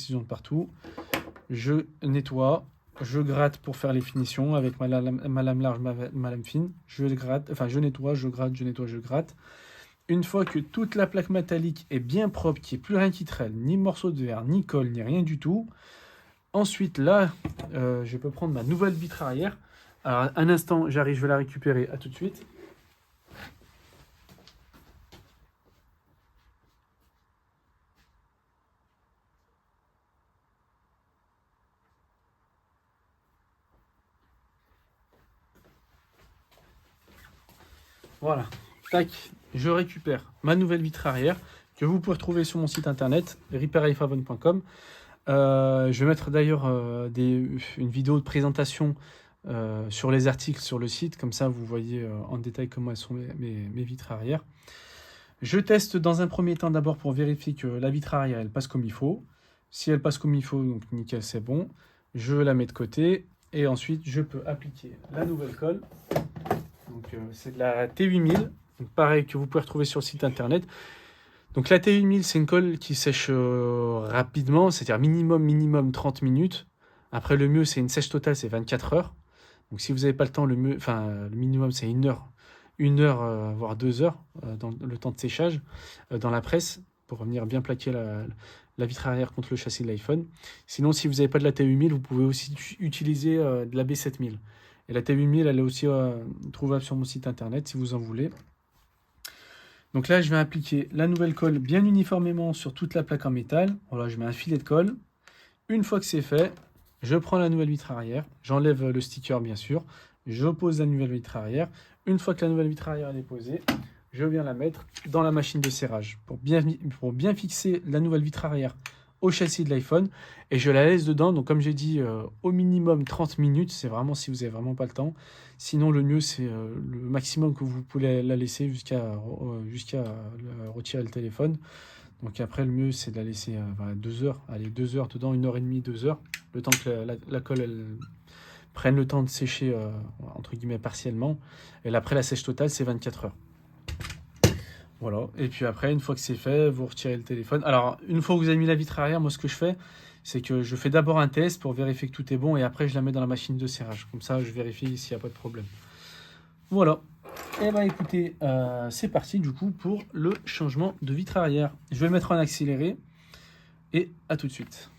de partout. Je nettoie, je gratte pour faire les finitions avec ma lame large, ma lame fine. Je gratte, enfin je nettoie, je gratte, je nettoie, je gratte. Une fois que toute la plaque métallique est bien propre, qu'il n'y ait plus rien qui traîne, ni morceau de verre, ni colle, ni rien du tout. Ensuite là, je peux prendre ma nouvelle vitre arrière. Alors un instant, j'arrive, je vais la récupérer, à tout de suite. Voilà, tac, je récupère ma nouvelle vitre arrière que vous pouvez retrouver sur mon site internet repairiphone.com. Je vais mettre d'ailleurs une vidéo de présentation sur les articles sur le site, comme ça vous voyez en détail comment elles sont mes vitres arrière. Je teste dans un premier temps d'abord pour vérifier que la vitre arrière elle passe comme il faut. Si elle passe comme il faut, donc nickel, c'est bon. Je la mets de côté et ensuite je peux appliquer la nouvelle colle. Donc c'est de la T8000, donc pareil que vous pouvez retrouver sur le site internet. Donc la T8000 c'est une colle qui sèche rapidement, c'est-à-dire minimum 30 minutes. Après le mieux c'est une sèche totale, c'est 24 heures. Donc si vous n'avez pas le temps, le minimum c'est 1 heure voire 2 heures dans le temps de séchage dans la presse pour venir bien plaquer la vitre arrière contre le châssis de l'iPhone. Sinon si vous n'avez pas de la T8000, vous pouvez aussi utiliser de la B7000. Et la T8000, elle est aussi trouvable sur mon site internet si vous en voulez. Donc là, je vais appliquer la nouvelle colle bien uniformément sur toute la plaque en métal. Voilà, je mets un filet de colle. Une fois que c'est fait, je prends la nouvelle vitre arrière. J'enlève le sticker, bien sûr. Je pose la nouvelle vitre arrière. Une fois que la nouvelle vitre arrière est posée, je viens la mettre dans la machine de serrage pour bien fixer la nouvelle vitre arrière au châssis de l'iPhone et je la laisse dedans. Donc comme j'ai dit, au minimum 30 minutes, c'est vraiment si vous n'avez vraiment pas le temps. Sinon le mieux c'est le maximum que vous pouvez la laisser jusqu'à retirer le téléphone. Donc après le mieux c'est de la laisser 2 heures, allez 2 heures dedans, 1h30, 2 heures, le temps que la colle elle prenne le temps de sécher entre guillemets partiellement. Et après la sèche totale c'est 24 heures. Voilà, et puis après, une fois que c'est fait, vous retirez le téléphone. Alors, une fois que vous avez mis la vitre arrière, moi ce que je fais, c'est que je fais d'abord un test pour vérifier que tout est bon et après je la mets dans la machine de serrage. Comme ça, je vérifie s'il n'y a pas de problème. Voilà. Et bah écoutez, c'est parti du coup pour le changement de vitre arrière. Je vais le mettre en accéléré et à tout de suite.